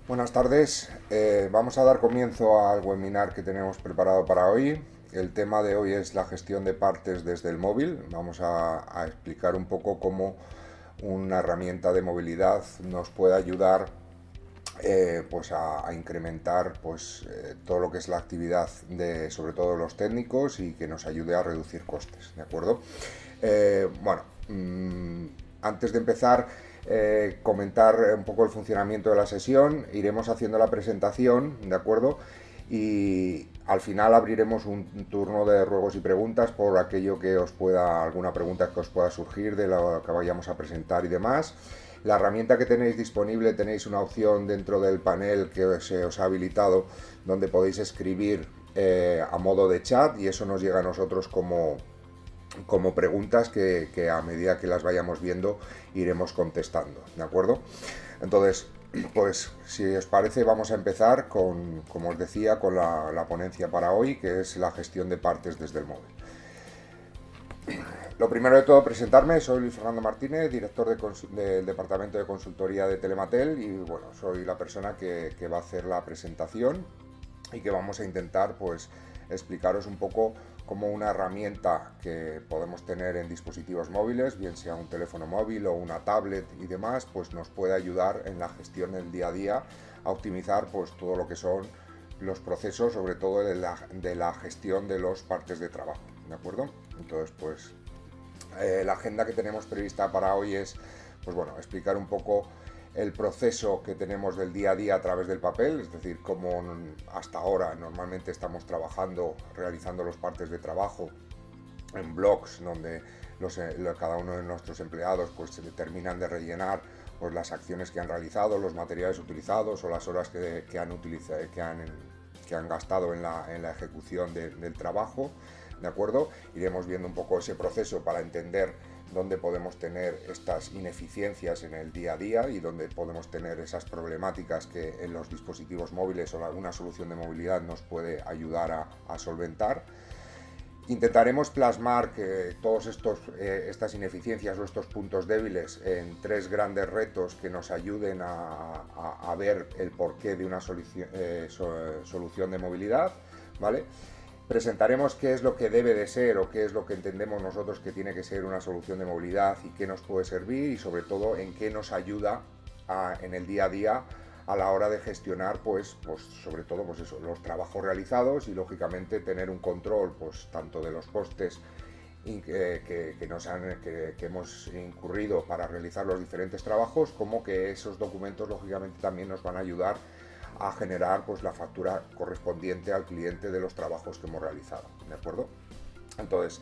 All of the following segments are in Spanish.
Buenas tardes. Vamos a dar comienzo al webinar que tenemos preparado para hoy. El tema de hoy es la gestión de partes desde el móvil. Vamos a explicar un poco cómo una herramienta de movilidad nos puede ayudar pues a incrementar todo lo que es la actividad de sobre todo los técnicos y que nos ayude a reducir costes, ¿de acuerdo? Bueno, antes de empezar, comentar un poco el funcionamiento de la sesión. Iremos haciendo la presentación, ¿de acuerdo? Y al final abriremos un turno de ruegos y preguntas por aquello que os pueda, alguna pregunta que os pueda surgir de lo que vayamos a presentar y demás. La herramienta que tenéis disponible, tenéis una opción dentro del panel que se os ha habilitado donde podéis escribir a modo de chat, y eso nos llega a nosotros como preguntas que a medida que las vayamos viendo iremos contestando, ¿de acuerdo? Entonces, pues si os parece, vamos a empezar con, como os decía, con la ponencia para hoy, que es la gestión de partes desde el móvil. Lo primero de todo, presentarme. Soy Luis Fernando Martínez, director del Departamento de Consultoría de Telematel, y bueno, soy la persona que va a hacer la presentación y que vamos a intentar pues explicaros un poco cómo una herramienta que podemos tener en dispositivos móviles, bien sea un teléfono móvil o una tablet y demás, pues nos puede ayudar en la gestión del día a día a optimizar pues todo lo que son los procesos, sobre todo de la gestión de los partes de trabajo, ¿de acuerdo? Entonces, pues la agenda que tenemos prevista para hoy es, pues bueno, explicar un poco el proceso que tenemos del día a día a través del papel, es decir, cómo hasta ahora normalmente estamos trabajando, realizando los partes de trabajo en blogs donde cada uno de nuestros empleados pues se terminan de rellenar pues las acciones que han realizado, los materiales utilizados o las horas que han utilizado, que han gastado en la ejecución del trabajo, ¿de acuerdo? Iremos viendo un poco ese proceso para entender dónde podemos tener estas ineficiencias en el día a día y dónde podemos tener esas problemáticas que en los dispositivos móviles o alguna solución de movilidad nos puede ayudar a solventar. Intentaremos plasmar que todas estas ineficiencias o estos puntos débiles en tres grandes retos que nos ayuden a ver el porqué de una solución de movilidad, ¿vale? Presentaremos qué es lo que debe de ser o qué es lo que entendemos nosotros que tiene que ser una solución de movilidad y qué nos puede servir, y sobre todo en qué nos ayuda en el día a día a la hora de gestionar pues sobre todo pues eso, los trabajos realizados, y lógicamente tener un control pues tanto de los costes que hemos incurrido para realizar los diferentes trabajos, como que esos documentos lógicamente también nos van a ayudar a generar pues la factura correspondiente al cliente de los trabajos que hemos realizado, ¿de acuerdo? Entonces,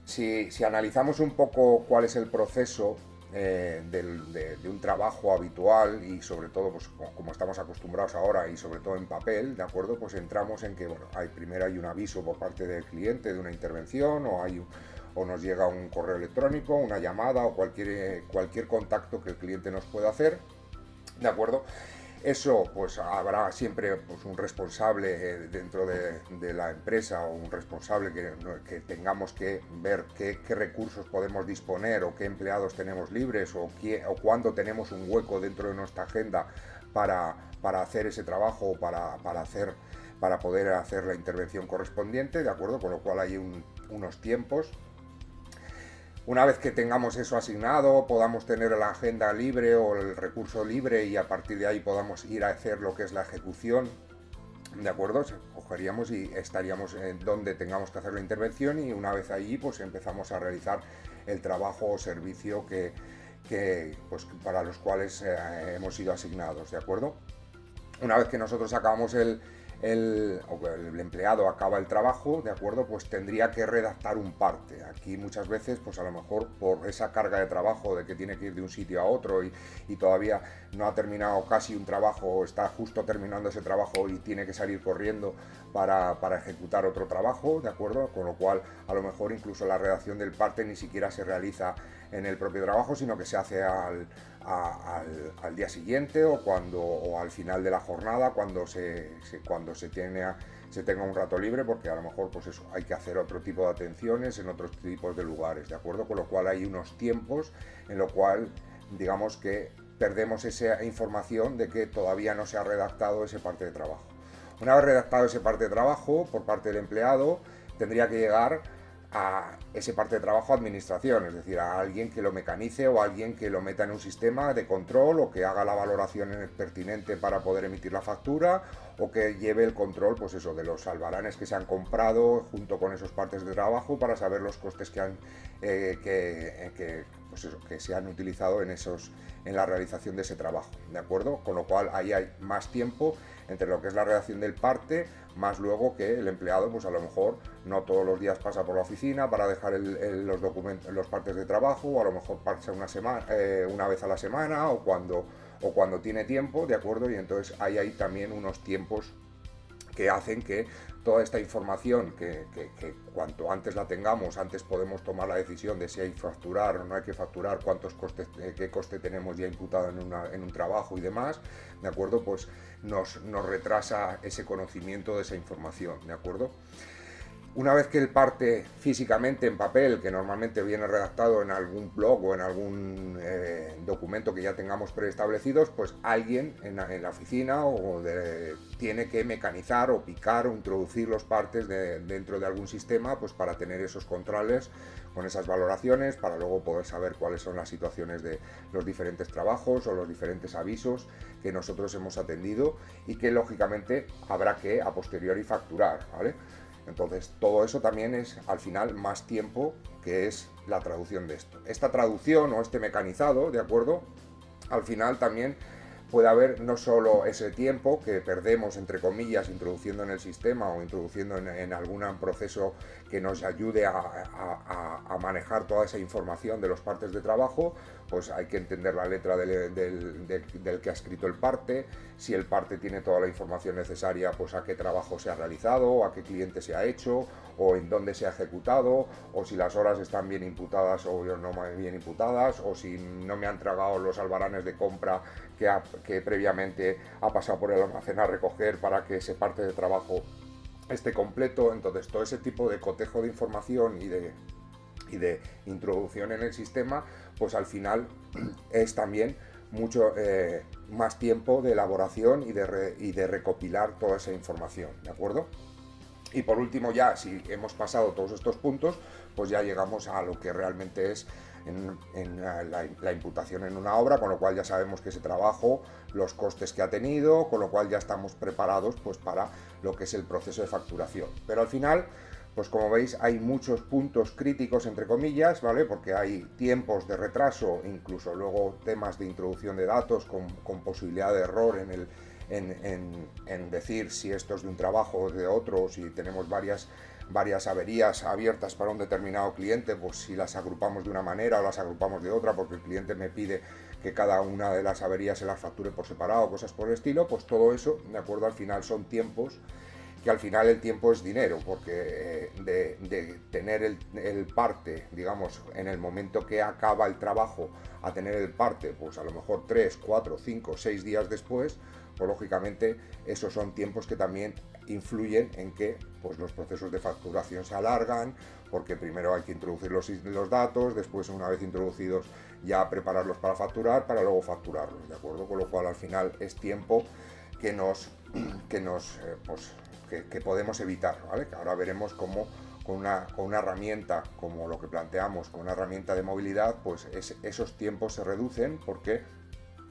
si analizamos un poco cuál es el proceso de un trabajo habitual, y sobre todo pues como estamos acostumbrados ahora y sobre todo en papel, ¿de acuerdo? Pues entramos en que bueno, primero hay un aviso por parte del cliente de una intervención, o nos llega un correo electrónico, una llamada o cualquier contacto que el cliente nos pueda hacer, ¿de acuerdo? Eso pues habrá siempre pues, un responsable dentro de la empresa, o un responsable que tengamos que ver qué recursos podemos disponer o qué empleados tenemos libres, o cuándo tenemos un hueco dentro de nuestra agenda para hacer ese trabajo, o para poder hacer la intervención correspondiente, ¿de acuerdo? Con lo cual hay unos tiempos. Una vez que tengamos eso asignado, podamos tener la agenda libre o el recurso libre, y a partir de ahí podamos ir a hacer lo que es la ejecución, ¿de acuerdo? Cogeríamos y estaríamos en donde tengamos que hacer la intervención, y una vez allí pues empezamos a realizar el trabajo o servicio pues, para los cuales hemos sido asignados, ¿de acuerdo? Una vez que nosotros acabamos el empleado acaba el trabajo, ¿de acuerdo? Pues tendría que redactar un parte. Aquí muchas veces, pues a lo mejor por esa carga de trabajo de que tiene que ir de un sitio a otro, y todavía no ha terminado casi un trabajo, o está justo terminando ese trabajo y tiene que salir corriendo para ejecutar otro trabajo, ¿de acuerdo? Con lo cual a lo mejor incluso la redacción del parte ni siquiera se realiza en el propio trabajo, sino que se hace al día siguiente, o al final de la jornada, cuando se tenga un rato libre, porque a lo mejor pues eso, hay que hacer otro tipo de atenciones en otros tipos de lugares, ¿de acuerdo? Con lo cual hay unos tiempos en lo cual digamos que perdemos esa información de que todavía no se ha redactado ese parte de trabajo. Una vez redactado ese parte de trabajo por parte del empleado, tendría que llegar a ese parte de trabajo a administración, es decir, a alguien que lo mecanice o a alguien que lo meta en un sistema de control o que haga la valoración pertinente para poder emitir la factura o que lleve el control, pues eso, de los albaranes que se han comprado junto con esos partes de trabajo para saber los costes que han pues eso, que se han utilizado en la realización de ese trabajo, ¿de acuerdo? Con lo cual ahí hay más tiempo entre lo que es la redacción del parte, más luego que el empleado, pues a lo mejor no todos los días pasa por la oficina para dejar los documentos, los partes de trabajo, o a lo mejor pasa una vez a la semana, o cuando tiene tiempo, ¿de acuerdo? Y entonces hay también unos tiempos que hacen que toda esta información, que cuanto antes la tengamos, antes podemos tomar la decisión de si hay que facturar o no hay que facturar, cuántos costes, qué coste tenemos ya imputado en un trabajo y demás, ¿de acuerdo? Pues nos retrasa ese conocimiento de esa información, ¿de acuerdo? Una vez que el parte físicamente en papel, que normalmente viene redactado en algún blog o en algún documento que ya tengamos preestablecidos, pues alguien en la oficina tiene que mecanizar o picar o introducir los partes dentro de algún sistema, pues para tener esos controles con esas valoraciones, para luego poder saber cuáles son las situaciones de los diferentes trabajos o los diferentes avisos que nosotros hemos atendido y que lógicamente habrá que a posteriori facturar, ¿vale? Entonces, todo eso también es, al final, más tiempo que es la traducción de esto. Esta traducción o este mecanizado, ¿de acuerdo? Al final también puede haber no solo ese tiempo que perdemos, entre comillas, introduciendo en el sistema o introduciendo en algún proceso que nos ayude a manejar toda esa información de los partes de trabajo, pues hay que entender la letra del que ha escrito el parte, si el parte tiene toda la información necesaria, pues a qué trabajo se ha realizado, a qué cliente se ha hecho, o en dónde se ha ejecutado, o si las horas están bien imputadas o no bien imputadas, o si no me han tragado los albaranes de compra que previamente ha pasado por el almacén a recoger para que ese parte de trabajo esté completo. Entonces todo ese tipo de cotejo de información y de introducción en el sistema, pues al final es también mucho más tiempo de elaboración y de recopilar toda esa información, ¿de acuerdo? Y por último, ya si hemos pasado todos estos puntos, pues ya llegamos a lo que realmente es la imputación en una obra, con lo cual ya sabemos que ese trabajo, los costes que ha tenido, con lo cual ya estamos preparados pues para lo que es el proceso de facturación. Pero al final, pues como veis, hay muchos puntos críticos, entre comillas, ¿vale? Porque hay tiempos de retraso, incluso luego temas de introducción de datos con posibilidad de error en decir si esto es de un trabajo o de otro, o si tenemos varias averías abiertas para un determinado cliente, pues si las agrupamos de una manera o las agrupamos de otra, porque el cliente me pide que cada una de las averías se las facture por separado, cosas por el estilo, pues todo eso, de acuerdo, al final son tiempos que al final el tiempo es dinero, porque de tener el parte, digamos, en el momento que acaba el trabajo a tener el parte, pues a lo mejor 3, 4, 5, 6 días después, pues lógicamente esos son tiempos que también influyen en que pues, los procesos de facturación se alargan, porque primero hay que introducir los datos, después una vez introducidos ya prepararlos para facturar, para luego facturarlos, ¿de acuerdo? Con lo cual al final es tiempo que podemos evitar, ¿vale? Que ahora veremos cómo con una herramienta como lo que planteamos, con una herramienta de movilidad, pues esos tiempos se reducen porque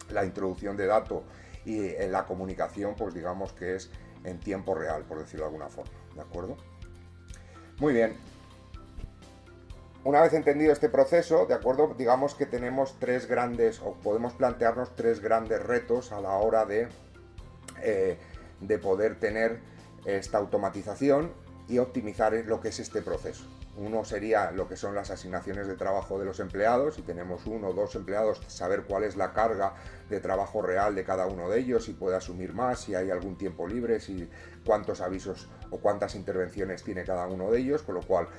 la introducción de datos y en la comunicación, pues digamos que es en tiempo real, por decirlo de alguna forma, ¿de acuerdo? Muy bien. Una vez entendido este proceso, ¿de acuerdo? Digamos que tenemos podemos plantearnos tres grandes retos a la hora de poder tener esta automatización y optimizar lo que es este proceso. Uno sería lo que son las asignaciones de trabajo de los empleados. Si tenemos uno o dos empleados, saber cuál es la carga de trabajo real de cada uno de ellos, si puede asumir más, si hay algún tiempo libre, si cuántos avisos o cuántas intervenciones tiene cada uno de ellos, con lo cual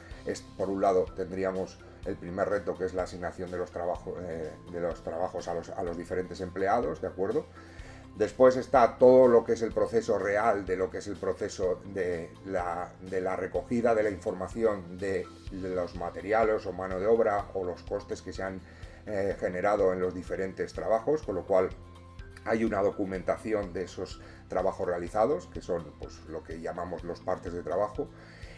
por un lado tendríamos el primer reto, que es la asignación de los trabajos a los diferentes empleados, ¿de acuerdo? Después está todo lo que es el proceso real, de lo que es el proceso de la recogida de la información de los materiales o mano de obra o los costes que se han generado en los diferentes trabajos, con lo cual hay una documentación de esos trabajos realizados, que son pues, lo que llamamos los partes de trabajo,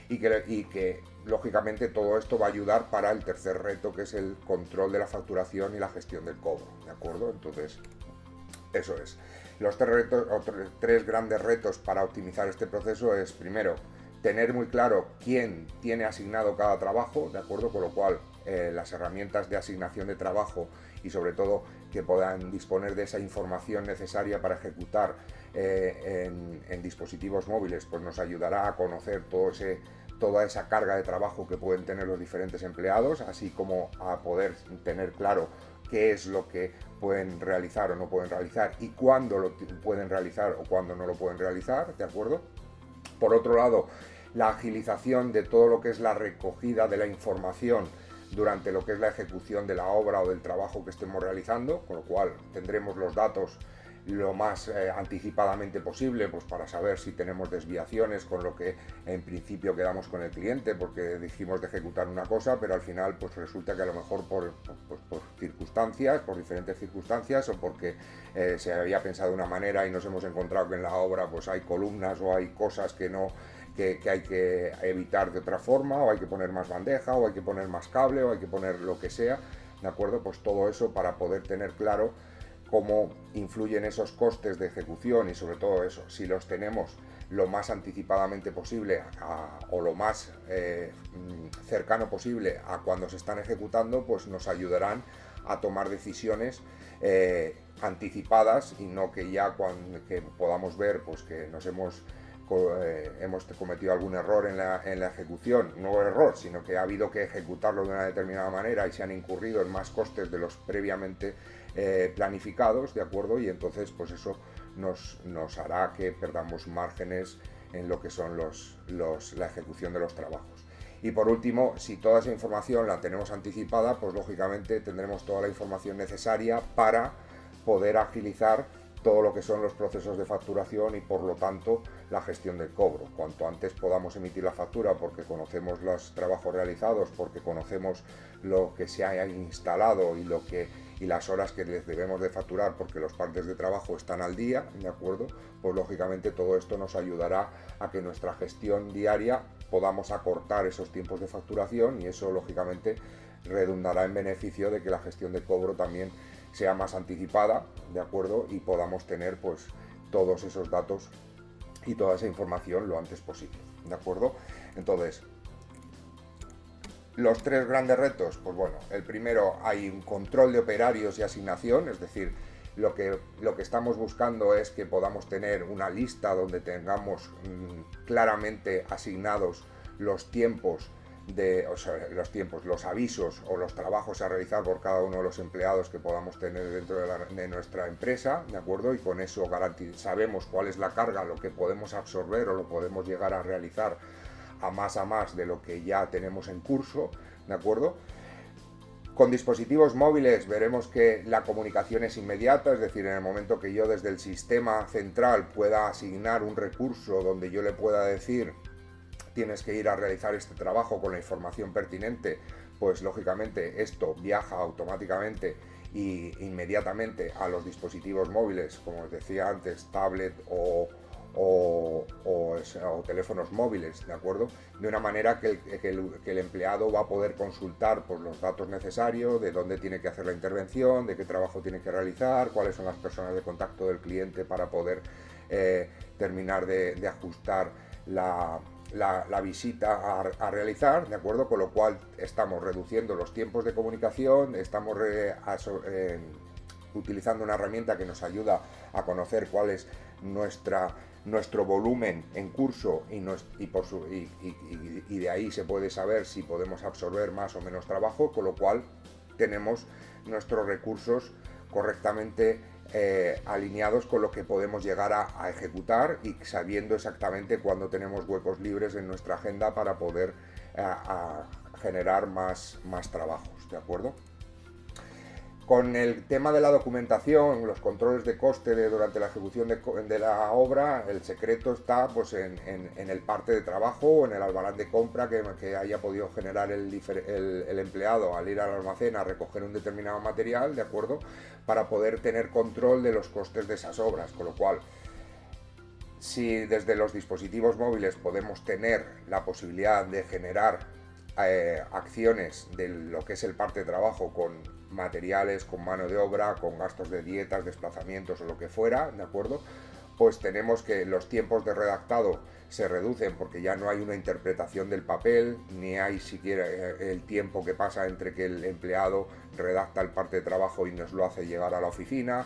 y que lógicamente todo esto va a ayudar para el tercer reto, que es el control de la facturación y la gestión del cobro, ¿de acuerdo? Entonces, eso es. Los tres grandes retos para optimizar este proceso es, primero, tener muy claro quién tiene asignado cada trabajo, ¿de acuerdo? Con lo cual, las herramientas de asignación de trabajo y sobre todo que puedan disponer de esa información necesaria para ejecutar en dispositivos móviles, pues nos ayudará a conocer toda esa carga de trabajo que pueden tener los diferentes empleados, así como a poder tener claro qué es lo que pueden realizar o no pueden realizar y cuándo lo pueden realizar o cuándo no lo pueden realizar, ¿de acuerdo? Por otro lado, la agilización de todo lo que es la recogida de la información durante lo que es la ejecución de la obra o del trabajo que estemos realizando, con lo cual tendremos los datos lo más anticipadamente posible, pues para saber si tenemos desviaciones con lo que en principio quedamos con el cliente porque dijimos de ejecutar una cosa, pero al final pues resulta que a lo mejor por circunstancias, por diferentes circunstancias o porque se había pensado de una manera y nos hemos encontrado que en la obra pues hay columnas o hay cosas que no que hay que evitar de otra forma, o hay que poner más bandeja, o hay que poner más cable, o hay que poner lo que sea, ¿de acuerdo? Pues todo eso para poder tener claro cómo influyen esos costes de ejecución y sobre todo eso, si los tenemos lo más anticipadamente posible o lo más cercano posible a cuando se están ejecutando, pues nos ayudarán a tomar decisiones anticipadas y no que ya que podamos ver pues que nos hemos cometido algún error en la ejecución, no error, sino que ha habido que ejecutarlo de una determinada manera y se han incurrido en más costes de los previamente planificados, ¿de acuerdo? Y entonces pues eso nos hará que perdamos márgenes en lo que son la ejecución de los trabajos. Y por último, si toda esa información la tenemos anticipada, pues lógicamente tendremos toda la información necesaria para poder agilizar todo lo que son los procesos de facturación y por lo tanto la gestión del cobro. Cuanto antes podamos emitir la factura porque conocemos los trabajos realizados, porque conocemos lo que se ha instalado y las horas que les debemos de facturar porque los partes de trabajo están al día, ¿de acuerdo? Pues lógicamente todo esto nos ayudará a que nuestra gestión diaria podamos acortar esos tiempos de facturación y eso lógicamente redundará en beneficio de que la gestión de cobro también sea más anticipada, ¿de acuerdo? Y podamos tener pues todos esos datos y toda esa información lo antes posible, ¿de acuerdo? Entonces, los tres grandes retos, pues bueno, el primero hay un control de operarios y asignación, es decir, lo que estamos buscando es que podamos tener una lista donde tengamos claramente asignados los tiempos los avisos o los trabajos a realizar por cada uno de los empleados que podamos tener dentro de nuestra empresa, ¿de acuerdo? Y con eso sabemos cuál es la carga, lo que podemos absorber o lo podemos llegar a realizar a más de lo que ya tenemos en curso, ¿de acuerdo? Con dispositivos móviles veremos que la comunicación es inmediata, es decir, en el momento que yo desde el sistema central pueda asignar un recurso donde yo le pueda decir tienes que ir a realizar este trabajo con la información pertinente, pues lógicamente esto viaja automáticamente e inmediatamente a los dispositivos móviles, como os decía antes, tablet o teléfonos móviles, ¿de acuerdo? De una manera que el empleado va a poder consultar pues, los datos necesarios, de dónde tiene que hacer la intervención, de qué trabajo tiene que realizar, cuáles son las personas de contacto del cliente para poder terminar de ajustar la visita a realizar, ¿de acuerdo? Con lo cual estamos reduciendo los tiempos de comunicación, estamos utilizando una herramienta que nos ayuda a conocer cuál es nuestro volumen en curso y de ahí se puede saber si podemos absorber más o menos trabajo, con lo cual tenemos nuestros recursos correctamente alineados con lo que podemos llegar a ejecutar y sabiendo exactamente cuándo tenemos huecos libres en nuestra agenda para poder generar más trabajos, ¿de acuerdo? Con el tema de la documentación, los controles de coste durante la ejecución de la obra, el secreto está pues en el parte de trabajo o en el albarán de compra que haya podido generar el empleado al ir al almacén a recoger un determinado material, ¿de acuerdo? Para poder tener control de los costes de esas obras, con lo cual, si desde los dispositivos móviles podemos tener la posibilidad de generar acciones de lo que es el parte de trabajo con materiales, con mano de obra, con gastos de dietas, desplazamientos o lo que fuera, ¿de acuerdo? Pues tenemos que los tiempos de redactado se reducen porque ya no hay una interpretación del papel, ni hay siquiera el tiempo que pasa entre que el empleado redacta el parte de trabajo y nos lo hace llegar a la oficina.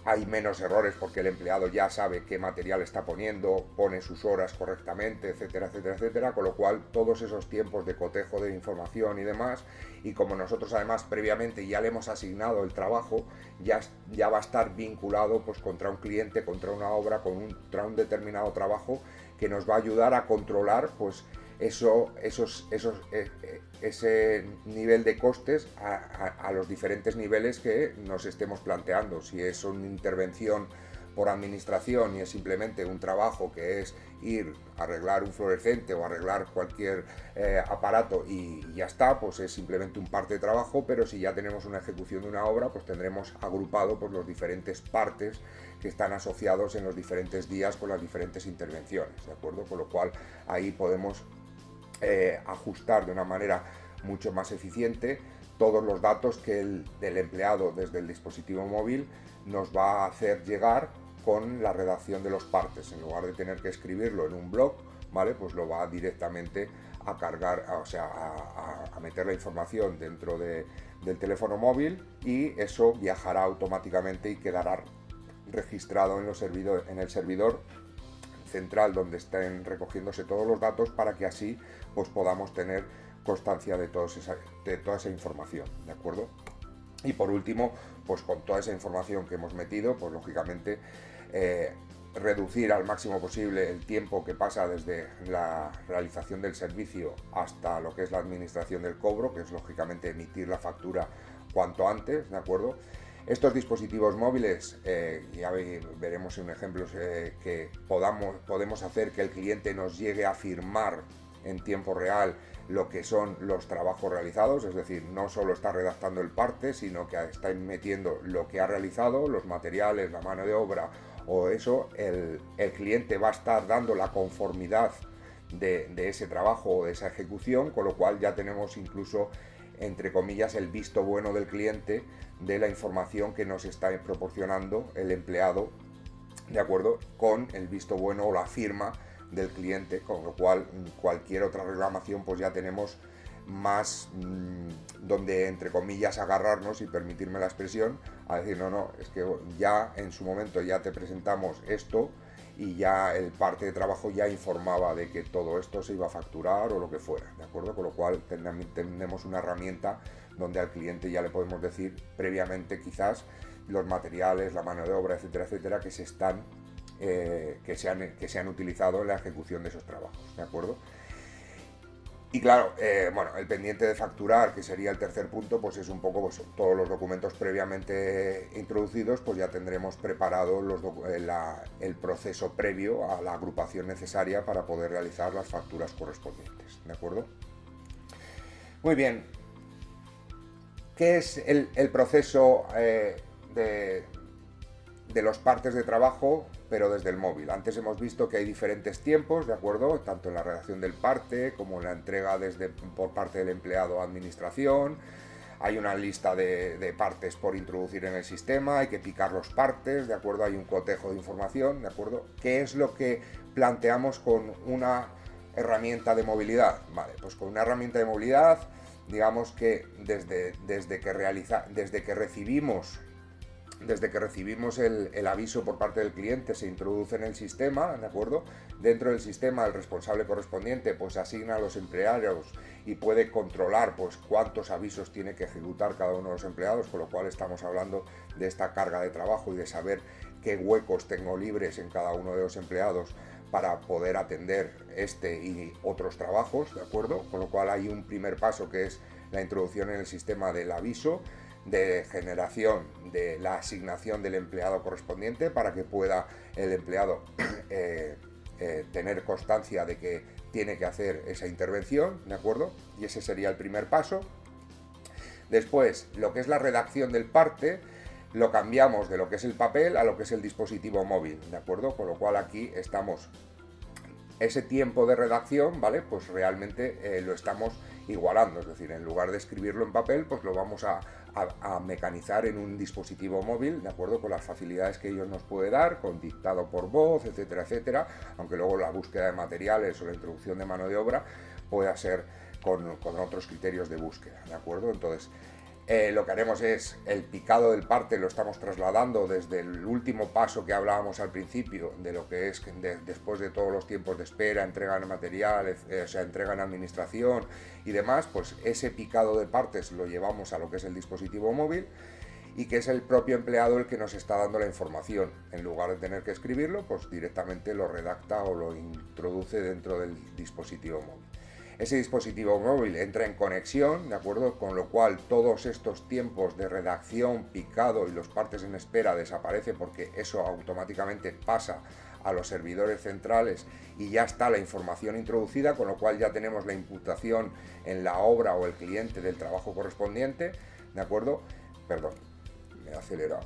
Hay menos errores porque el empleado ya sabe qué material está poniendo, pone sus horas correctamente, etcétera, etcétera, etcétera, con lo cual todos esos tiempos de cotejo de información y demás, y como nosotros además previamente ya le hemos asignado el trabajo, ya va a estar vinculado pues contra un cliente, contra una obra, contra un determinado trabajo que nos va a ayudar a controlar pues ese nivel de costes a los diferentes niveles que nos estemos planteando. Si es una intervención por administración y es simplemente un trabajo que es ir a arreglar un fluorescente o arreglar cualquier aparato y ya está, pues es simplemente un parte de trabajo, pero si ya tenemos una ejecución de una obra, pues tendremos agrupado pues, los diferentes partes que están asociados en los diferentes días con las diferentes intervenciones, ¿de acuerdo? Con lo cual ahí podemos ajustar de una manera mucho más eficiente todos los datos que el empleado desde el dispositivo móvil nos va a hacer llegar con la redacción de los partes. En lugar de tener que escribirlo en un blog, ¿vale? Pues lo va directamente a cargar, o sea, a meter la información dentro del teléfono móvil y eso viajará automáticamente y quedará registrado en el servidor central donde estén recogiéndose todos los datos para que así pues podamos tener constancia de toda esa información, ¿de acuerdo? Y por último, pues con toda esa información que hemos metido, pues lógicamente reducir al máximo posible el tiempo que pasa desde la realización del servicio hasta lo que es la administración del cobro, que es lógicamente emitir la factura cuanto antes, ¿de acuerdo? Estos dispositivos móviles, ya veremos en ejemplos que podemos hacer que el cliente nos llegue a firmar en tiempo real lo que son los trabajos realizados, es decir, no solo está redactando el parte, sino que está metiendo lo que ha realizado, los materiales, la mano de obra o eso, el cliente va a estar dando la conformidad de ese trabajo o de esa ejecución, con lo cual ya tenemos incluso, entre comillas, el visto bueno del cliente de la información que nos está proporcionando el empleado, de acuerdo con el visto bueno o la firma del cliente, con lo cual cualquier otra reclamación pues ya tenemos más donde, entre comillas, agarrarnos y permitirme la expresión a decir no, es que ya en su momento ya te presentamos esto y ya el parte de trabajo ya informaba de que todo esto se iba a facturar o lo que fuera, ¿de acuerdo? Con lo cual tenemos una herramienta donde al cliente ya le podemos decir previamente quizás los materiales, la mano de obra, etcétera, etcétera, que se han utilizado en la ejecución de esos trabajos, ¿de acuerdo? Y claro, el pendiente de facturar, que sería el tercer punto, pues es un poco pues, todos los documentos previamente introducidos, pues ya tendremos preparado el proceso previo a la agrupación necesaria para poder realizar las facturas correspondientes, ¿de acuerdo? Muy bien. ¿Qué es el proceso de los partes de trabajo, pero desde el móvil? Antes hemos visto que hay diferentes tiempos, ¿de acuerdo? Tanto en la redacción del parte como en la entrega por parte del empleado a administración. Hay una lista de partes por introducir en el sistema, hay que picar los partes, ¿de acuerdo? Hay un cotejo de información, ¿de acuerdo? ¿Qué es lo que planteamos con una herramienta de movilidad? Vale, pues con una herramienta de movilidad, digamos que desde que recibimos el aviso por parte del cliente, se introduce en el sistema, ¿de acuerdo? Dentro del sistema, el responsable correspondiente pues asigna a los empleados y puede controlar pues cuántos avisos tiene que ejecutar cada uno de los empleados, con lo cual estamos hablando de esta carga de trabajo y de saber qué huecos tengo libres en cada uno de los empleados para poder atender este y otros trabajos, ¿de acuerdo? Con lo cual hay un primer paso que es la introducción en el sistema del aviso. de generación de la asignación del empleado correspondiente para que pueda el empleado tener constancia de que tiene que hacer esa intervención, ¿de acuerdo? Y ese sería el primer paso. Después, lo que es la redacción del parte, lo cambiamos de lo que es el papel a lo que es el dispositivo móvil, ¿de acuerdo? Con lo cual aquí estamos, ese tiempo de redacción, ¿vale? Pues realmente lo estamos igualando, es decir, en lugar de escribirlo en papel, pues lo vamos a mecanizar en un dispositivo móvil, ¿de acuerdo? Con las facilidades que ellos nos puede dar, con dictado por voz, etcétera, etcétera, aunque luego la búsqueda de materiales o la introducción de mano de obra pueda ser con otros criterios de búsqueda, ¿de acuerdo? Entonces, lo que haremos es el picado del parte, lo estamos trasladando desde el último paso que hablábamos al principio, de lo que es después de todos los tiempos de espera, entrega de material, o sea, entrega en administración y demás, pues ese picado de partes lo llevamos a lo que es el dispositivo móvil y que es el propio empleado el que nos está dando la información. En lugar de tener que escribirlo, pues directamente lo redacta o lo introduce dentro del dispositivo móvil. Ese dispositivo móvil entra en conexión, ¿de acuerdo? Con lo cual todos estos tiempos de redacción, picado y los partes en espera desaparece porque eso automáticamente pasa a los servidores centrales y ya está la información introducida, con lo cual ya tenemos la imputación en la obra o el cliente del trabajo correspondiente, ¿de acuerdo? Perdón, me he acelerado.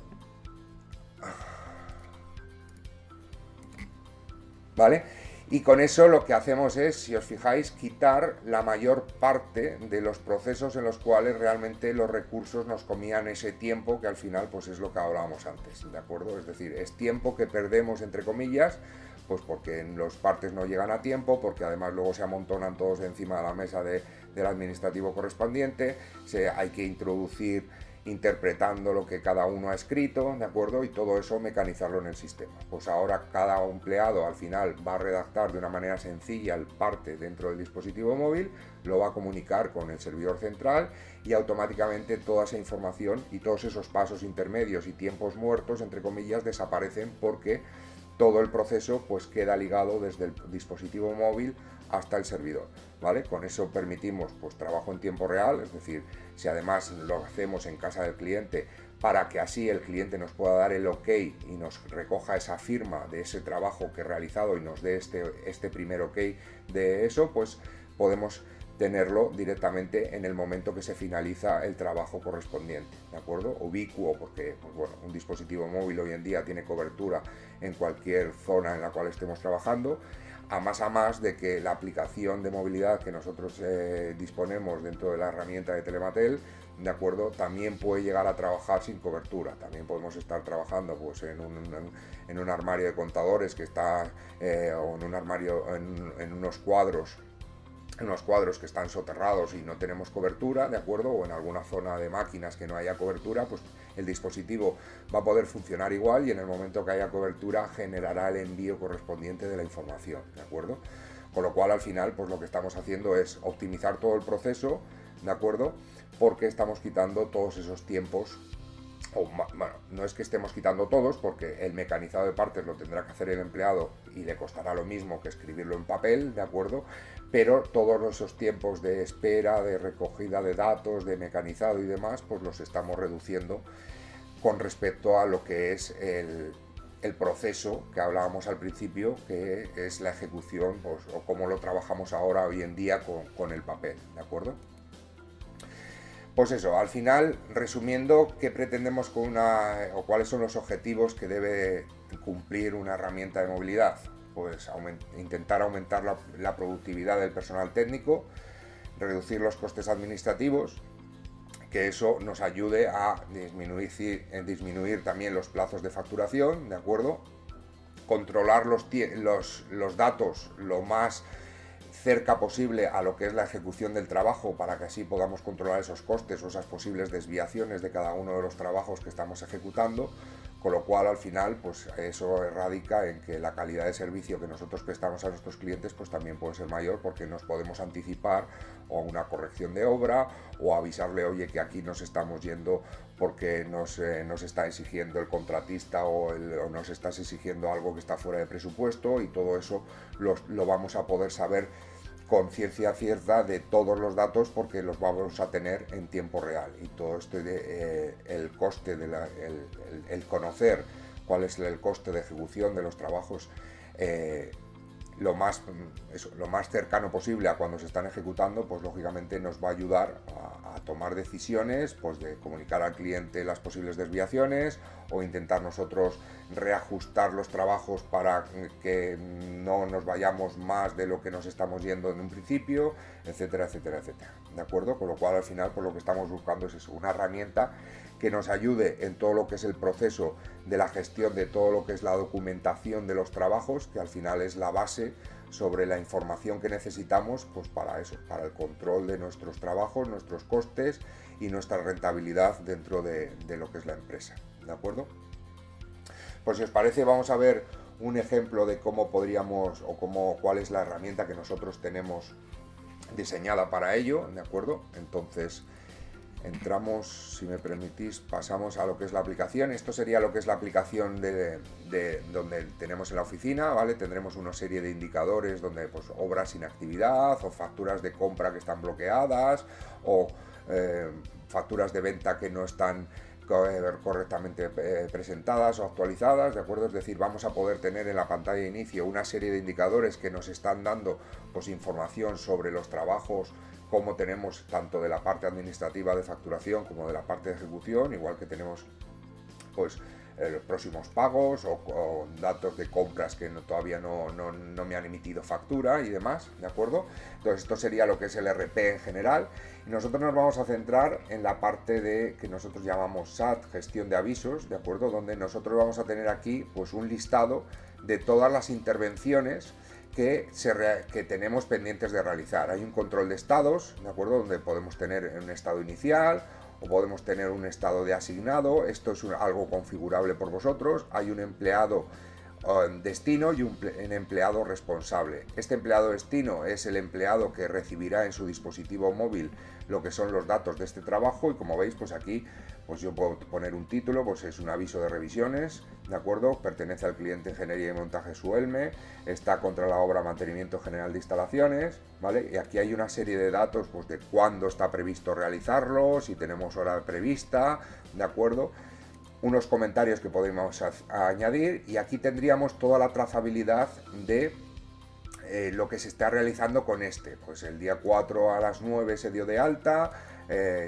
¿Vale? Y con eso lo que hacemos es, si os fijáis, quitar la mayor parte de los procesos en los cuales realmente los recursos nos comían ese tiempo que al final pues es lo que hablábamos antes, ¿de acuerdo? Es decir, es tiempo que perdemos entre comillas, pues porque los partes no llegan a tiempo, porque además luego se amontonan todos encima de la mesa del administrativo correspondiente, hay que introducir interpretando lo que cada uno ha escrito, ¿de acuerdo? Y todo eso mecanizarlo en el sistema. Pues ahora cada empleado al final va a redactar de una manera sencilla el parte dentro del dispositivo móvil, lo va a comunicar con el servidor central y automáticamente toda esa información y todos esos pasos intermedios y tiempos muertos, entre comillas, desaparecen porque todo el proceso pues queda ligado desde el dispositivo móvil hasta el servidor, ¿vale? Con eso permitimos pues trabajo en tiempo real, es decir, si además lo hacemos en casa del cliente para que así el cliente nos pueda dar el ok y nos recoja esa firma de ese trabajo que he realizado y nos dé este primer ok de eso, pues podemos tenerlo directamente en el momento que se finaliza el trabajo correspondiente, ¿de acuerdo? Ubicuo, porque pues bueno, un dispositivo móvil hoy en día tiene cobertura en cualquier zona en la cual estemos trabajando, a más de que la aplicación de movilidad que nosotros disponemos dentro de la herramienta de Telematel, ¿de acuerdo? También puede llegar a trabajar sin cobertura. También podemos estar trabajando pues, en un armario de contadores que está, o en un armario, en unos cuadros que están soterrados y no tenemos cobertura, ¿de acuerdo? O en alguna zona de máquinas que no haya cobertura, pues el dispositivo va a poder funcionar igual y en el momento que haya cobertura generará el envío correspondiente de la información, ¿de acuerdo? Con lo cual al final pues lo que estamos haciendo es optimizar todo el proceso, ¿de acuerdo? Porque estamos quitando todos esos tiempos. Bueno, no es que estemos quitando todos, porque el mecanizado de partes lo tendrá que hacer el empleado y le costará lo mismo que escribirlo en papel, ¿de acuerdo? Pero todos esos tiempos de espera, de recogida de datos, de mecanizado y demás, pues los estamos reduciendo con respecto a lo que es el proceso que hablábamos al principio, que es la ejecución, pues, o cómo lo trabajamos ahora hoy en día con el papel, ¿de acuerdo? Pues eso, al final, resumiendo, ¿qué pretendemos con o cuáles son los objetivos que debe cumplir una herramienta de movilidad? Pues intentar aumentar la productividad del personal técnico, reducir los costes administrativos, que eso nos ayude a disminuir también los plazos de facturación, ¿de acuerdo? Controlar los datos lo más cerca posible a lo que es la ejecución del trabajo para que así podamos controlar esos costes o esas posibles desviaciones de cada uno de los trabajos que estamos ejecutando, con lo cual al final pues eso radica en que la calidad de servicio que nosotros prestamos a nuestros clientes pues también puede ser mayor porque nos podemos anticipar o a una corrección de obra o avisarle, oye, que aquí nos estamos yendo porque nos está exigiendo el contratista o nos estás exigiendo algo que está fuera de presupuesto, y todo eso lo vamos a poder saber conciencia cierta de todos los datos porque los vamos a tener en tiempo real, y todo esto el coste el conocer cuál es el coste de ejecución de los trabajos lo más cercano posible a cuando se están ejecutando, pues lógicamente nos va a ayudar a tomar decisiones, pues de comunicar al cliente las posibles desviaciones o intentar nosotros reajustar los trabajos para que no nos vayamos más de lo que nos estamos yendo en un principio, etcétera, etcétera, etcétera. ¿De acuerdo? Con lo cual al final pues lo que estamos buscando es eso, una herramienta que nos ayude en todo lo que es el proceso de la gestión de todo lo que es la documentación de los trabajos, que al final es la base sobre la información que necesitamos pues para eso, para el control de nuestros trabajos, nuestros costes y nuestra rentabilidad dentro de lo que es la empresa. ¿De acuerdo? Pues si os parece, vamos a ver un ejemplo de cómo podríamos cuál es la herramienta que nosotros tenemos diseñada para ello. ¿De acuerdo? Entonces entramos, si me permitís, pasamos a lo que es la aplicación. Esto sería lo que es la aplicación de donde tenemos en la oficina, ¿vale? Tendremos una serie de indicadores donde pues obras sin actividad o facturas de compra que están bloqueadas o facturas de venta que no están correctamente presentadas o actualizadas, ¿de acuerdo? Es decir, vamos a poder tener en la pantalla de inicio una serie de indicadores que nos están dando pues información sobre los trabajos, como tenemos tanto de la parte administrativa de facturación como de la parte de ejecución, igual que tenemos pues los próximos pagos o datos de compras que todavía no me han emitido factura y demás, ¿de acuerdo? Entonces esto sería lo que es el RP en general, y nosotros nos vamos a centrar en la parte de que nosotros llamamos SAT, gestión de avisos, ¿de acuerdo? Donde nosotros vamos a tener aquí pues un listado de todas las intervenciones que tenemos pendientes de realizar. Hay un control de estados, ¿de acuerdo? Donde podemos tener un estado inicial o podemos tener un estado de asignado. Esto es algo configurable por vosotros. Hay un empleado destino y un empleado responsable. Este empleado destino es el empleado que recibirá en su dispositivo móvil lo que son los datos de este trabajo, y como veis pues aquí pues yo puedo poner un título, pues es un aviso de revisiones, ¿de acuerdo? Pertenece al cliente Ingeniería y Montaje Suelme, está contra la obra Mantenimiento General de Instalaciones, ¿vale? Y aquí hay una serie de datos pues de cuándo está previsto realizarlo, si tenemos hora prevista, ¿de acuerdo? Unos comentarios que podemos añadir, y aquí tendríamos toda la trazabilidad de lo que se está realizando con este. Pues el día 4 a las 9 se dio de alta,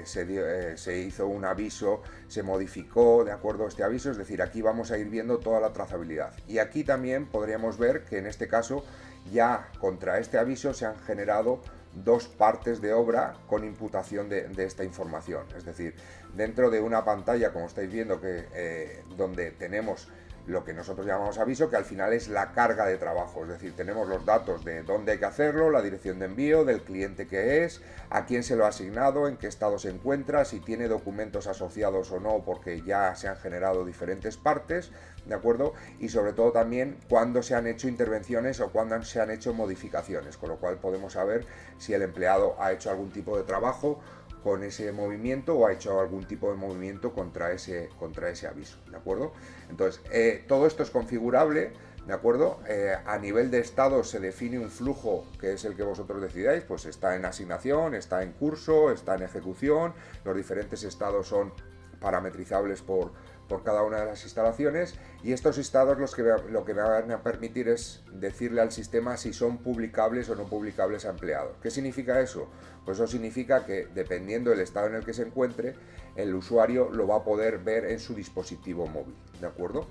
se hizo un aviso, se modificó de acuerdo a este aviso, es decir, aquí vamos a ir viendo toda la trazabilidad. Y aquí también podríamos ver que en este caso ya contra este aviso se han generado dos partes de obra con imputación de esta información, es decir, dentro de una pantalla, como estáis viendo, que donde tenemos lo que nosotros llamamos aviso, que al final es la carga de trabajo, es decir, tenemos los datos de dónde hay que hacerlo, la dirección de envío, del cliente que es, a quién se lo ha asignado, en qué estado se encuentra, si tiene documentos asociados o no, porque ya se han generado diferentes partes, ¿de acuerdo? Y sobre todo también cuándo se han hecho intervenciones o cuándo se han hecho modificaciones, con lo cual podemos saber si el empleado ha hecho algún tipo de trabajo con ese movimiento o ha hecho algún tipo de movimiento contra ese aviso, ¿de acuerdo? Entonces, todo esto es configurable, ¿de acuerdo? A nivel de estado se define un flujo que es el que vosotros decidáis, pues está en asignación, está en curso, está en ejecución, los diferentes estados son parametrizables por cada una de las instalaciones, y estos estados lo que van a permitir es decirle al sistema si son publicables o no publicables a empleados. ¿Qué significa eso? Pues eso significa que dependiendo del estado en el que se encuentre, el usuario lo va a poder ver en su dispositivo móvil, ¿de acuerdo?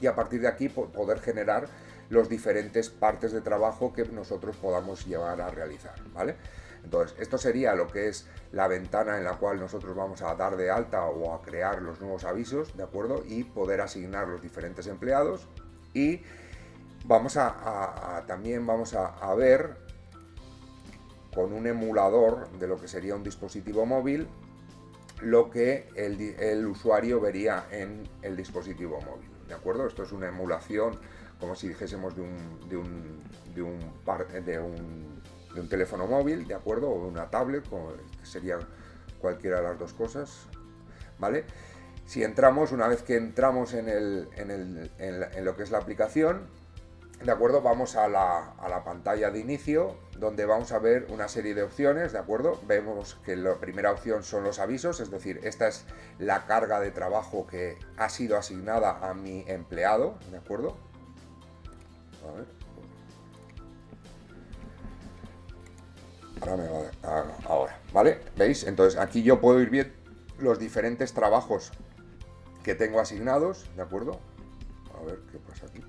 Y a partir de aquí poder generar los diferentes partes de trabajo que nosotros podamos llevar a realizar, ¿vale? Entonces, esto sería lo que es la ventana en la cual nosotros vamos a dar de alta o a crear los nuevos avisos, ¿de acuerdo? Y poder asignar los diferentes empleados, y también vamos a ver con un emulador de lo que sería un dispositivo móvil lo que el usuario vería en el dispositivo móvil, ¿de acuerdo? Esto es una emulación, como si dijésemos de un teléfono móvil, ¿de acuerdo? O una tablet, que sería cualquiera de las dos cosas, ¿vale? Si entramos, una vez que entramos en lo que es la aplicación, ¿de acuerdo? Vamos a la pantalla de inicio, donde vamos a ver una serie de opciones, ¿de acuerdo? Vemos que la primera opción son los avisos, es decir, esta es la carga de trabajo que ha sido asignada a mi empleado, ¿de acuerdo? A ver. Ahora, ¿vale? ¿Veis? Entonces aquí yo puedo ir viendo los diferentes trabajos que tengo asignados, ¿de acuerdo? A ver qué pasa aquí.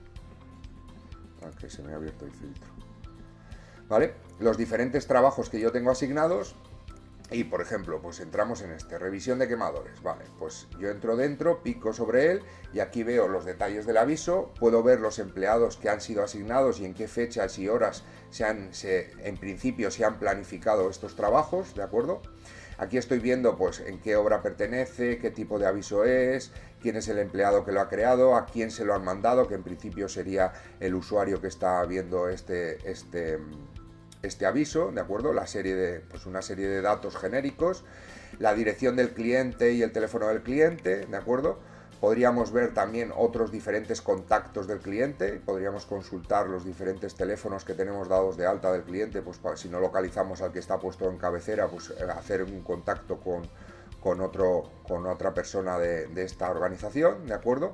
Que se me ha abierto el filtro. ¿Vale? Los diferentes trabajos que yo tengo asignados. Y por ejemplo, pues entramos en revisión de quemadores, vale, pues yo entro dentro, pico sobre él y aquí veo los detalles del aviso, puedo ver los empleados que han sido asignados y en qué fechas y horas en principio se han planificado estos trabajos, ¿de acuerdo? Aquí estoy viendo pues en qué obra pertenece, qué tipo de aviso es, quién es el empleado que lo ha creado, a quién se lo han mandado, que en principio sería el usuario que está viendo este aviso, ¿de acuerdo? Una serie de datos genéricos, la dirección del cliente y el teléfono del cliente, ¿de acuerdo? Podríamos ver también otros diferentes contactos del cliente, podríamos consultar los diferentes teléfonos que tenemos dados de alta del cliente, pues si no localizamos al que está puesto en cabecera, pues hacer un contacto con otra persona de esta organización, ¿de acuerdo?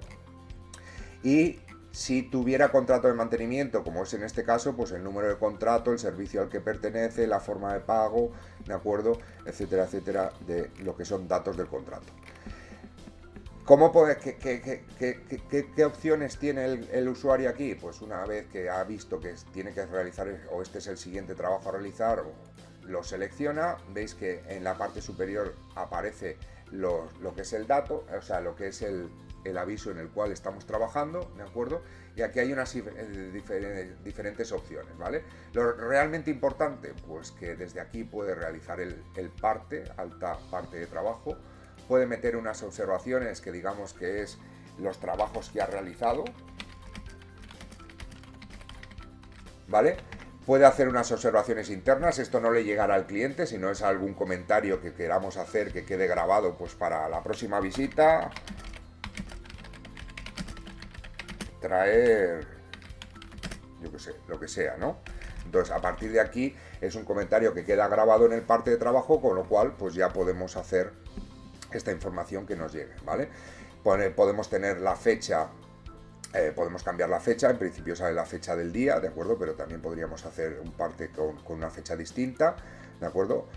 Y si tuviera contrato de mantenimiento, como es en este caso, pues el número de contrato, el servicio al que pertenece, la forma de pago, ¿de acuerdo? Etcétera, etcétera, de lo que son datos del contrato. ¿Qué opciones tiene el usuario aquí? Pues una vez que ha visto que tiene que realizar, o este es el siguiente trabajo a realizar, lo selecciona, veis que en la parte superior aparece lo que es el dato, o sea, lo que es el aviso en el cual estamos trabajando, ¿de acuerdo? Y aquí hay unas diferentes opciones, ¿vale? Lo realmente importante, pues que desde aquí puede realizar alta parte de trabajo, puede meter unas observaciones que digamos que es los trabajos que ha realizado, ¿vale? Puede hacer unas observaciones internas, esto no le llegará al cliente, si no es algún comentario que queramos hacer que quede grabado pues para la próxima visita. Traer, yo qué sé, lo que sea, ¿no? Entonces, a partir de aquí es un comentario que queda grabado en el parte de trabajo, con lo cual pues ya podemos hacer esta información que nos llegue, ¿vale? Podemos tener la fecha, podemos cambiar la fecha, en principio sale la fecha del día, ¿de acuerdo? Pero también podríamos hacer un parte con una fecha distinta, ¿de acuerdo?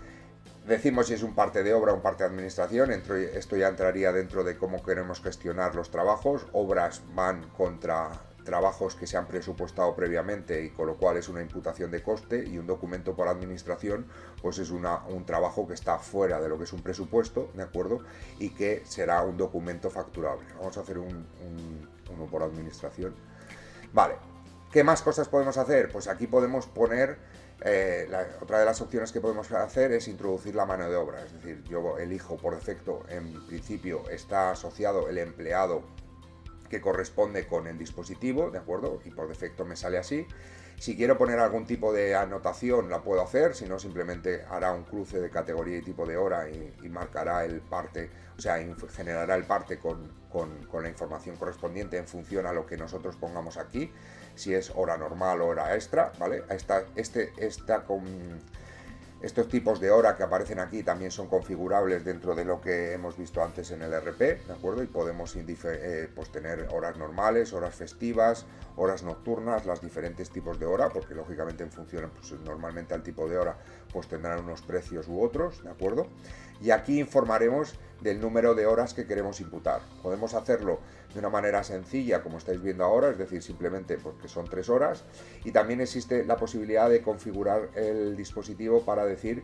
Decimos si es un parte de obra o un parte de administración, esto ya entraría dentro de cómo queremos gestionar los trabajos. Obras van contra trabajos que se han presupuestado previamente y con lo cual es una imputación de coste, y un documento por administración pues es un trabajo que está fuera de lo que es un presupuesto, ¿de acuerdo? Y que será un documento facturable. Vamos a hacer uno por administración. Vale, ¿qué más cosas podemos hacer? Pues aquí podemos poner, otra de las opciones que podemos hacer es introducir la mano de obra, es decir, yo elijo por defecto, en principio está asociado el empleado que corresponde con el dispositivo, ¿de acuerdo? Y por defecto me sale así. Si quiero poner algún tipo de anotación la puedo hacer, si no simplemente hará un cruce de categoría y tipo de hora y marcará el parte, o sea, generará el parte con la información correspondiente en función a lo que nosotros pongamos aquí, si es hora normal o hora extra, ¿vale? Estos tipos de hora que aparecen aquí también son configurables dentro de lo que hemos visto antes en el RP, ¿de acuerdo? Y podemos pues tener horas normales, horas festivas, horas nocturnas, los diferentes tipos de hora, porque lógicamente en función, pues normalmente al tipo de hora, pues tendrán unos precios u otros, ¿de acuerdo? Y aquí informaremos del número de horas que queremos imputar. Podemos hacerlo de una manera sencilla, como estáis viendo ahora, es decir, simplemente porque son 3 horas, y también existe la posibilidad de configurar el dispositivo para decir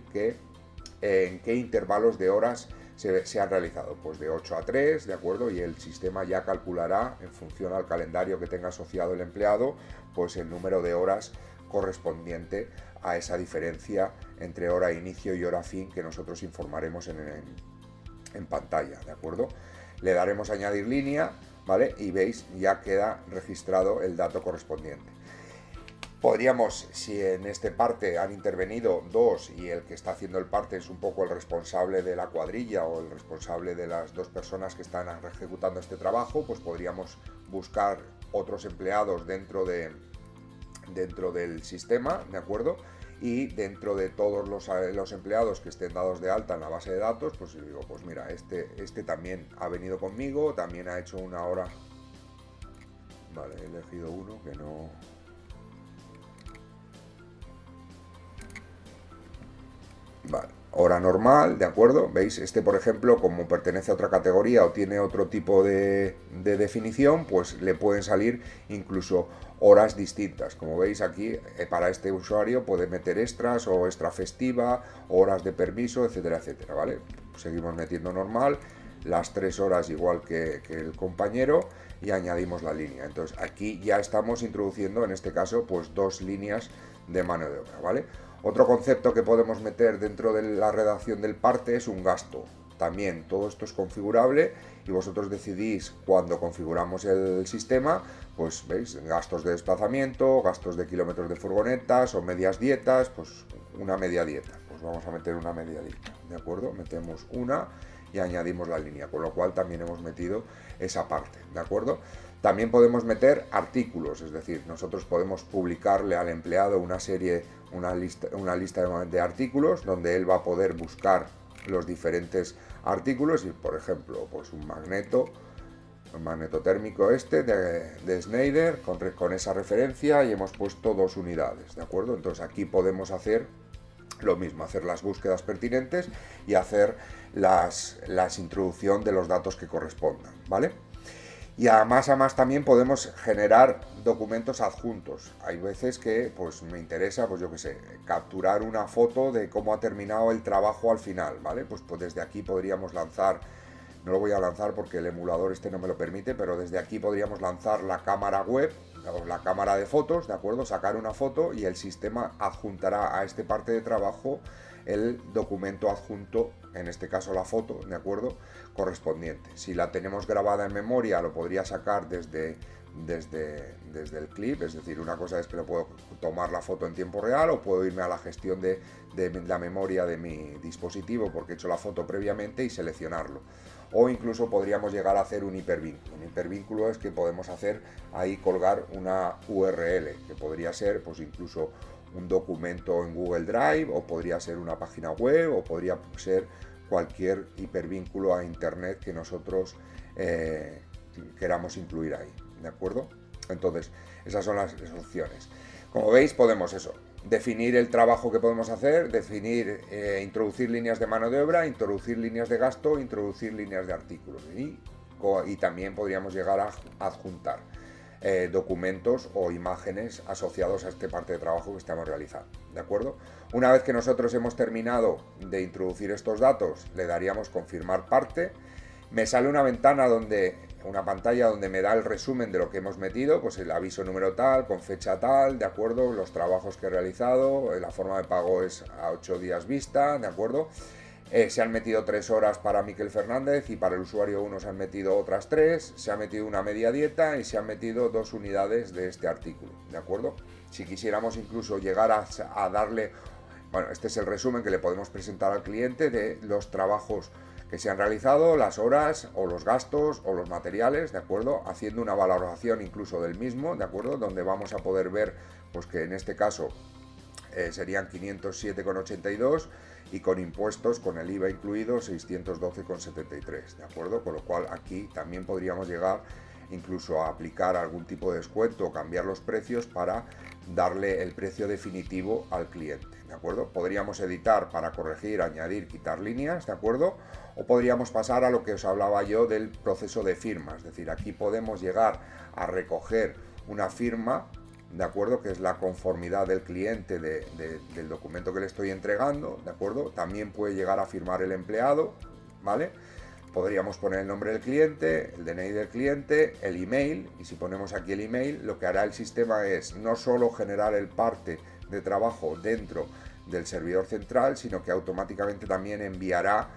en qué intervalos de horas se han realizado, pues de 8 a 3, ¿de acuerdo? Y el sistema ya calculará, en función al calendario que tenga asociado el empleado, pues el número de horas correspondiente a esa diferencia entre hora inicio y hora fin que nosotros informaremos en pantalla, ¿de acuerdo? Le daremos a añadir línea, ¿vale? Y veis, ya queda registrado el dato correspondiente. Podríamos, si en este parte han intervenido 2 y el que está haciendo el parte es un poco el responsable de la cuadrilla o el responsable de las 2 personas que están ejecutando este trabajo, pues podríamos buscar otros empleados dentro de dentro del sistema, ¿de acuerdo? Y dentro de todos los empleados que estén dados de alta en la base de datos, pues yo digo, pues mira, este también ha venido conmigo, también ha hecho una hora. Vale, he elegido uno que no... Vale, hora normal, ¿de acuerdo? ¿Veis? Este, por ejemplo, como pertenece a otra categoría o tiene otro tipo de definición, pues le pueden salir incluso horas distintas. Como veis aquí, para este usuario puede meter extras o extra festiva, horas de permiso, etcétera, etcétera, ¿vale? Seguimos metiendo normal, las 3 horas igual que el compañero y añadimos la línea. Entonces aquí ya estamos introduciendo, en este caso, pues 2 líneas de mano de obra, ¿vale? Otro concepto que podemos meter dentro de la redacción del parte es un gasto. También todo esto es configurable y vosotros decidís cuando configuramos el sistema, pues veis, gastos de desplazamiento, gastos de kilómetros de furgonetas o medias dietas, pues una media dieta. Pues vamos a meter una media dieta, ¿de acuerdo? Metemos una y añadimos la línea, con lo cual también hemos metido esa parte, ¿de acuerdo? También podemos meter artículos, es decir, nosotros podemos publicarle al empleado una lista de artículos donde él va a poder buscar los diferentes artículos y, por ejemplo, pues un magneto térmico de Schneider con esa referencia y hemos puesto 2 unidades, ¿de acuerdo? Entonces aquí podemos hacer lo mismo, hacer las búsquedas pertinentes y hacer las introducción de los datos que correspondan, ¿vale? Y a más también podemos generar documentos adjuntos. Hay veces que pues me interesa, pues yo qué sé, capturar una foto de cómo ha terminado el trabajo al final, ¿vale? Pues desde aquí podríamos lanzar, no lo voy a lanzar porque el emulador este no me lo permite, pero desde aquí podríamos lanzar la cámara web o la cámara de fotos, ¿de acuerdo? Sacar una foto y el sistema adjuntará a este parte de trabajo el documento adjunto, en este caso la foto, ¿de acuerdo? Correspondiente. Si la tenemos grabada en memoria, lo podría sacar desde el clip, es decir, una cosa es que lo puedo tomar la foto en tiempo real o puedo irme a la gestión de la memoria de mi dispositivo porque he hecho la foto previamente y seleccionarlo. O incluso podríamos llegar a hacer un hipervínculo. Un hipervínculo es que podemos hacer ahí colgar una URL, que podría ser pues incluso un documento en Google Drive o podría ser una página web o podría ser cualquier hipervínculo a internet que nosotros queramos incluir ahí, ¿de acuerdo? Entonces, esas son las opciones. Como veis, podemos definir el trabajo que podemos hacer, introducir líneas de mano de obra, introducir líneas de gasto, introducir líneas de artículos y también podríamos llegar a adjuntar documentos o imágenes asociados a este parte de trabajo que estamos realizando, ¿de acuerdo? Una vez que nosotros hemos terminado de introducir estos datos, le daríamos confirmar parte. Me sale una pantalla donde me da el resumen de lo que hemos metido, pues el aviso número tal, con fecha tal, ¿de acuerdo? Los trabajos que he realizado, la forma de pago es a 8 días vista, ¿de acuerdo? Se han metido 3 horas para Miquel Fernández y para el usuario 1 se han metido otras 3, se ha metido una media dieta y se han metido 2 unidades de este artículo, ¿de acuerdo? Si quisiéramos incluso llegar a darle, bueno, este es el resumen que le podemos presentar al cliente de los trabajos que se han realizado, las horas o los gastos o los materiales, ¿de acuerdo? Haciendo una valoración incluso del mismo, ¿de acuerdo? Donde vamos a poder ver, pues que en este caso serían 507,82 y con impuestos, con el IVA incluido, 612,73, ¿de acuerdo? Con lo cual aquí también podríamos llegar incluso a aplicar algún tipo de descuento o cambiar los precios para darle el precio definitivo al cliente, ¿de acuerdo? Podríamos editar para corregir, añadir, quitar líneas, ¿de acuerdo? O podríamos pasar a lo que os hablaba yo del proceso de firma, es decir, aquí podemos llegar a recoger una firma, ¿de acuerdo? Que es la conformidad del cliente del documento que le estoy entregando, ¿de acuerdo? También puede llegar a firmar el empleado, ¿vale? Podríamos poner el nombre del cliente, el DNI del cliente, el email, y si ponemos aquí el email, lo que hará el sistema es no solo generar el parte de trabajo dentro del servidor central, sino que automáticamente también enviará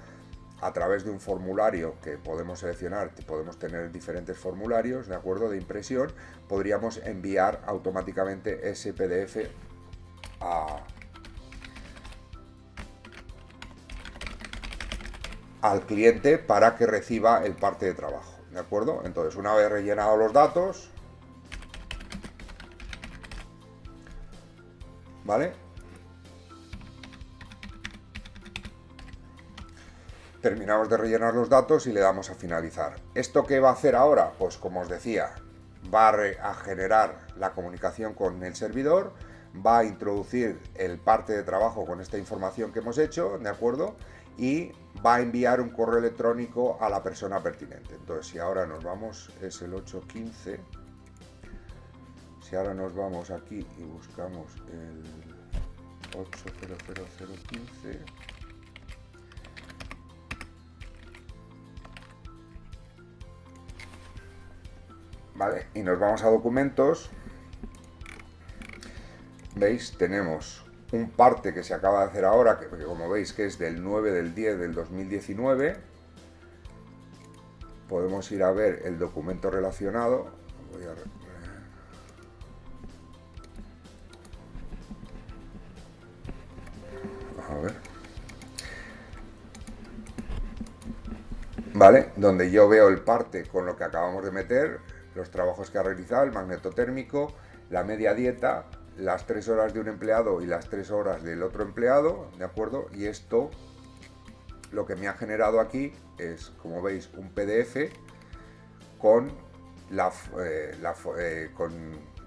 a través de un formulario que podemos seleccionar, podemos tener diferentes formularios, ¿de acuerdo? De impresión, podríamos enviar automáticamente ese PDF al cliente para que reciba el parte de trabajo, ¿de acuerdo? Entonces, una vez rellenados los datos, ¿vale? Terminamos de rellenar los datos y le damos a finalizar. ¿Esto qué va a hacer ahora? Pues como os decía, va a generar la comunicación con el servidor, va a introducir el parte de trabajo con esta información que hemos hecho, ¿de acuerdo? Y va a enviar un correo electrónico a la persona pertinente. Entonces, si ahora nos vamos, es el 815. Si ahora nos vamos aquí y buscamos el 800015, ¿vale? Y nos vamos a documentos. ¿Veis? Tenemos un parte que se acaba de hacer ahora, que como veis que es del 9 del 10 del 2019. Podemos ir a ver el documento relacionado. Voy a ver. ¿Vale? Donde yo veo el parte con lo que acabamos de meter, los trabajos que ha realizado, el magnetotérmico, la media dieta, las 3 horas de un empleado y las 3 horas del otro empleado, ¿de acuerdo? Y esto lo que me ha generado aquí es, como veis, un PDF con,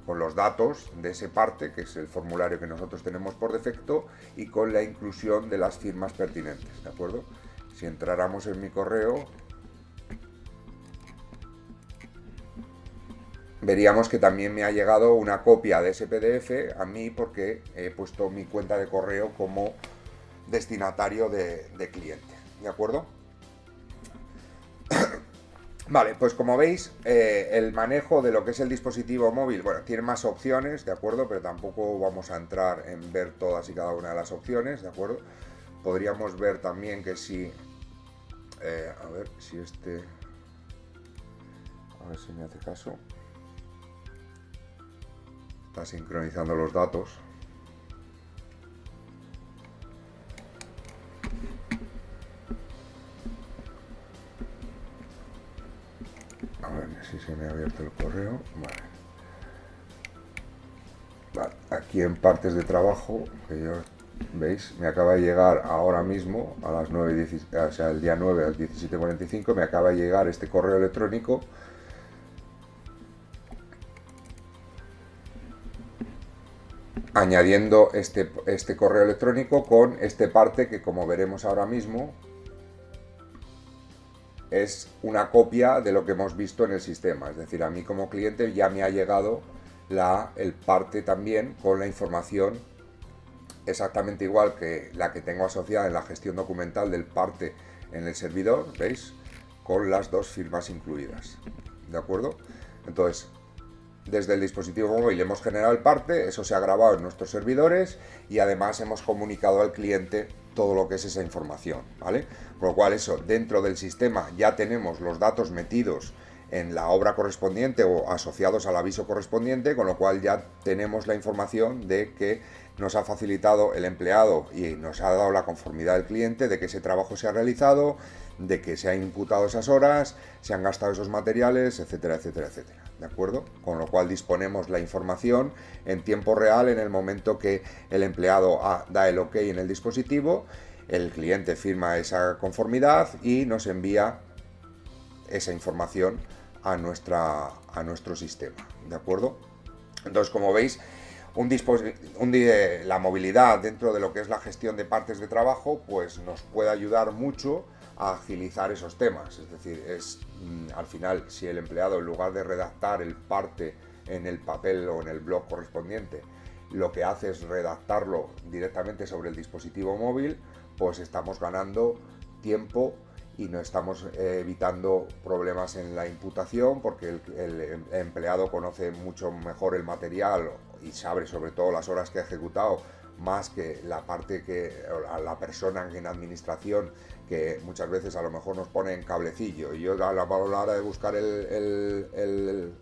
con los datos de ese parte, que es el formulario que nosotros tenemos por defecto, y con la inclusión de las firmas pertinentes, ¿de acuerdo? Si entráramos en mi correo, veríamos que también me ha llegado una copia de ese PDF a mí, porque he puesto mi cuenta de correo como destinatario de cliente, ¿de acuerdo? Vale, pues como veis, el manejo de lo que es el dispositivo móvil, bueno, tiene más opciones, ¿de acuerdo? Pero tampoco vamos a entrar en ver todas y cada una de las opciones, ¿de acuerdo? Podríamos ver también que si, a ver si a ver si me hace caso, está sincronizando los datos. A ver si se me ha abierto el correo. Vale, aquí en partes de trabajo, que yo, veis, me acaba de llegar ahora mismo a las 9:10, o sea, el día 9 a las 17:45, me acaba de llegar este correo electrónico añadiendo este correo electrónico con este parte que, como veremos ahora mismo, es una copia de lo que hemos visto en el sistema. Es decir, a mí como cliente ya me ha llegado el parte también con la información exactamente igual que la que tengo asociada en la gestión documental del parte en el servidor, ¿veis? Con las dos firmas incluidas, ¿de acuerdo? Entonces, desde el dispositivo móvil hemos generado el parte, eso se ha grabado en nuestros servidores y además hemos comunicado al cliente todo lo que es esa información, ¿vale? Por lo cual eso, dentro del sistema ya tenemos los datos metidos en la obra correspondiente o asociados al aviso correspondiente, con lo cual ya tenemos la información de que nos ha facilitado el empleado y nos ha dado la conformidad del cliente de que ese trabajo se ha realizado, de que se han imputado esas horas, se han gastado esos materiales, etcétera, etcétera, etcétera, ¿de acuerdo? Con lo cual disponemos la información en tiempo real en el momento que el empleado da el OK en el dispositivo, el cliente firma esa conformidad y nos envía esa información a nuestro sistema, ¿de acuerdo? Entonces, como veis, la movilidad dentro de lo que es la gestión de partes de trabajo, pues nos puede ayudar mucho a agilizar esos temas. Es decir, al final, si el empleado, en lugar de redactar el parte en el papel o en el blog correspondiente, lo que hace es redactarlo directamente sobre el dispositivo móvil, pues estamos ganando tiempo y no estamos evitando problemas en la imputación, porque el empleado conoce mucho mejor el material y sabe sobre todo las horas que ha ejecutado, más que la parte que a la persona en administración, que muchas veces a lo mejor nos pone en cablecillo. Y yo a la hora de buscar el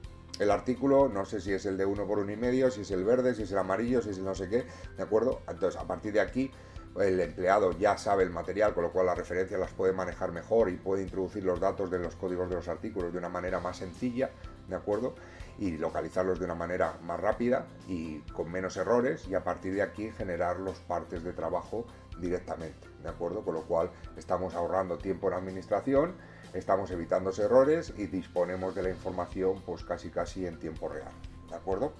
artículo, no sé si es el de 1 por 1,5, si es el verde, si es el amarillo, si es el no sé qué, ¿de acuerdo? Entonces, a partir de aquí, el empleado ya sabe el material, con lo cual las referencias las puede manejar mejor y puede introducir los datos de los códigos de los artículos de una manera más sencilla, ¿de acuerdo? y localizarlos de una manera más rápida y con menos errores, y a partir de aquí generar los partes de trabajo directamente, ¿de acuerdo? Con lo cual estamos ahorrando tiempo en administración, estamos evitando errores y disponemos de la información pues casi en tiempo real, ¿de acuerdo?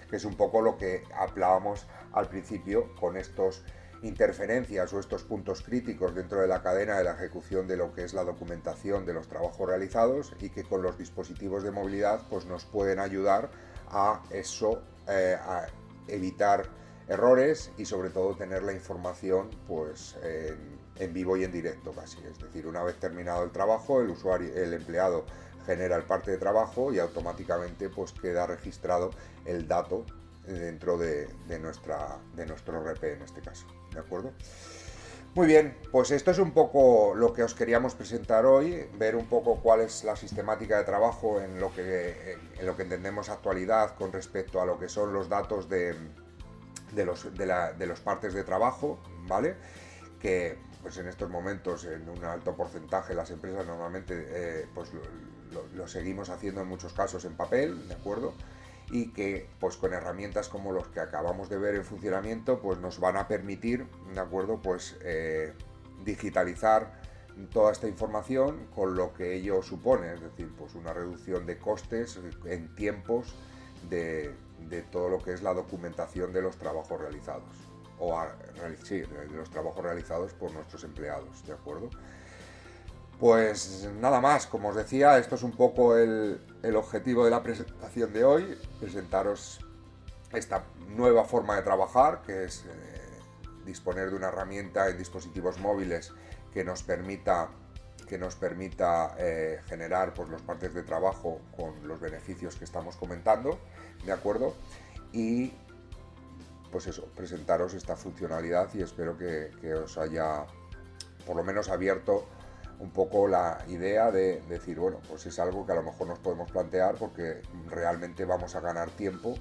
Que es un poco lo que hablábamos al principio con estos interferencias o estos puntos críticos dentro de la cadena de la ejecución de lo que es la documentación de los trabajos realizados, y que con los dispositivos de movilidad pues nos pueden ayudar a eso, a evitar errores y sobre todo tener la información pues en vivo y en directo casi. Es decir, una vez terminado el trabajo, el usuario, el empleado genera el parte de trabajo y automáticamente pues queda registrado el dato dentro de nuestro RP en este caso, ¿de acuerdo? Muy bien, pues esto es un poco lo que os queríamos presentar hoy, ver un poco cuál es la sistemática de trabajo en lo que entendemos actualidad con respecto a lo que son los datos de los partes de trabajo, ¿vale? Que pues en estos momentos en un alto porcentaje las empresas normalmente pues lo seguimos haciendo en muchos casos en papel, ¿de acuerdo? Y que pues con herramientas como los que acabamos de ver en funcionamiento pues nos van a permitir, ¿de acuerdo? Pues digitalizar toda esta información con lo que ello supone, es decir, pues una reducción de costes en tiempos de todo lo que es la documentación de los trabajos realizados sí, de los trabajos realizados por nuestros empleados, ¿de acuerdo? Pues nada más, como os decía, esto es un poco el objetivo de la presentación de hoy, presentaros esta nueva forma de trabajar, que es disponer de una herramienta en dispositivos móviles que nos permita generar pues, los partes de trabajo con los beneficios que estamos comentando, ¿de acuerdo? Y pues eso, presentaros esta funcionalidad y espero que os haya por lo menos abierto un poco la idea de decir, bueno, pues es algo que a lo mejor nos podemos plantear porque realmente vamos a ganar tiempo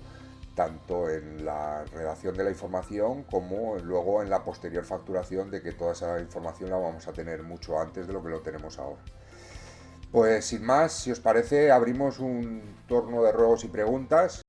tanto en la redacción de la información como luego en la posterior facturación, de que toda esa información la vamos a tener mucho antes de lo que lo tenemos ahora. Pues sin más, si os parece, abrimos un turno de ruegos y preguntas.